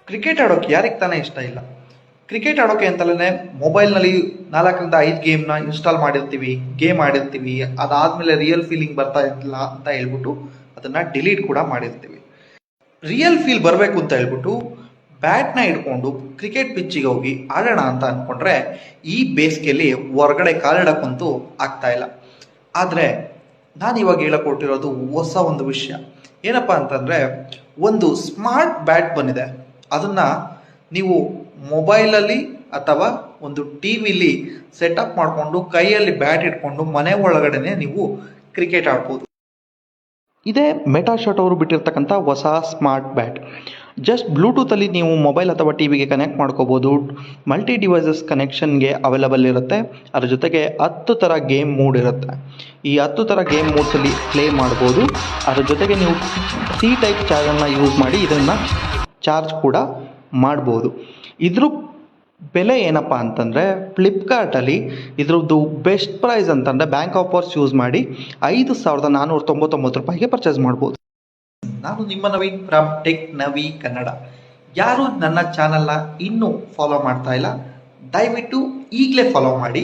Cricket ಆಡೋಕೆ ಯಾರಿಗೆ ತಾನೇ ಇಷ್ಟ ಇಲ್ಲ. ಕ್ರಿಕೆಟ್ ಆಡೋಕೆ ಅಂತಲೇ ಮೊಬೈಲ್ನಲ್ಲಿ 4 ರಿಂದ 5 ಗೇಮ್ನ ಇನ್ಸ್ಟಾಲ್ ಮಾಡಿರ್ತೀವಿ, ಗೇಮ್ ಆಡಿರ್ತೀವಿ. ಅದಾದಮೇಲೆ ರಿಯಲ್ ಫೀಲಿಂಗ್ ಬರ್ತಾ ಇಲ್ಲ ಅಂತ ಹೇಳ್ಬಿಟ್ಟು ಅದನ್ನು ಡಿಲೀಟ್ ಕೂಡ ಮಾಡಿರ್ತೀವಿ. ರಿಯಲ್ ಫೀಲ್ ಬರಬೇಕು ಅಂತ ಹೇಳ್ಬಿಟ್ಟು ಬ್ಯಾಟ್ನ ಇಟ್ಕೊಂಡು ಕ್ರಿಕೆಟ್ ಪಿಚ್ಚಿಗೆ ಹೋಗಿ ಆಡೋಣ ಅಂತ ಅಂದ್ಕೊಂಡ್ರೆ ಈ ಬೇಸಿಗೆಯಲ್ಲಿ ಹೊರಗಡೆ ಕಾಲಿಡಕ್ಕಂತೂ ಆಗ್ತಾ ಇಲ್ಲ. ಆದರೆ ನಾನು ಇವಾಗ ಹೇಳಕೊಟ್ಟಿರೋದು ಹೊಸ ಒಂದು ವಿಷಯ. ಏನಪ್ಪ ಅಂತಂದರೆ, ಒಂದು ಸ್ಮಾರ್ಟ್ ಬ್ಯಾಟ್ ಬಂದಿದೆ. ಅದನ್ನು ನೀವು ಮೊಬೈಲಲ್ಲಿ ಅಥವಾ ಒಂದು ಟಿ ವಿಲಿ ಸೆಟಪ್ ಮಾಡಿಕೊಂಡು ಕೈಯಲ್ಲಿ ಬ್ಯಾಟ್ ಇಟ್ಕೊಂಡು ಮನೆ ಒಳಗಡೆನೆ ನೀವು ಕ್ರಿಕೆಟ್ ಆಡ್ಬೋದು. ಇದೇ ಮೆಟಾಶಾಟ್ ಅವರು ಬಿಟ್ಟಿರ್ತಕ್ಕಂಥ ಹೊಸ ಸ್ಮಾರ್ಟ್ ಬ್ಯಾಟ್. ಜಸ್ಟ್ ಬ್ಲೂಟೂತಲ್ಲಿ ನೀವು ಮೊಬೈಲ್ ಅಥವಾ ಟಿ ವಿಗೆ ಕನೆಕ್ಟ್ ಮಾಡ್ಕೋಬೋದು. ಮಲ್ಟಿ ಡಿವೈಸಸ್ ಕನೆಕ್ಷನ್ಗೆ ಅವೈಲಬಲ್ ಇರುತ್ತೆ. ಅದ್ರ ಜೊತೆಗೆ 10 ಥರ ಗೇಮ್ ಮೂಡ್ ಇರುತ್ತೆ. ಈ 10 ಥರ ಗೇಮ್ ಮೂಡ್ಸಲ್ಲಿ ಪ್ಲೇ ಮಾಡ್ಬೋದು. ಅದ್ರ ಜೊತೆಗೆ ನೀವು ಸಿ ಟೈಪ್ ಚಾರ್ಜನ್ನು ಯೂಸ್ ಮಾಡಿ ಇದನ್ನು ಚಾರ್ಜ್ ಕೂಡ ಮಾಡ್ಬೋದು. ಇದ್ರ ಬೆಲೆ ಏನಪ್ಪ ಅಂತಂದರೆ, ಫ್ಲಿಪ್ಕಾರ್ಟಲ್ಲಿ ಇದ್ರದ್ದು ಬೆಸ್ಟ್ ಪ್ರೈಸ್ ಅಂತಂದರೆ ಬ್ಯಾಂಕ್ ಆಫರ್ಸ್ ಯೂಸ್ ಮಾಡಿ 5,499 ರೂಪಾಯಿಗೆ ಪರ್ಚೇಸ್ ಮಾಡ್ಬೋದು. ನಾನು ನಿಮ್ಮ ನವೀನ್ ಫ್ರಮ್ ಟೆಕ್ ನವಿ ಕನ್ನಡ. ಯಾರು ನನ್ನ ಚಾನಲ್ನ ಇನ್ನೂ ಫಾಲೋ ಮಾಡ್ತಾ ಇಲ್ಲ, ದಯವಿಟ್ಟು ಈಗಲೇ ಫಾಲೋ ಮಾಡಿ.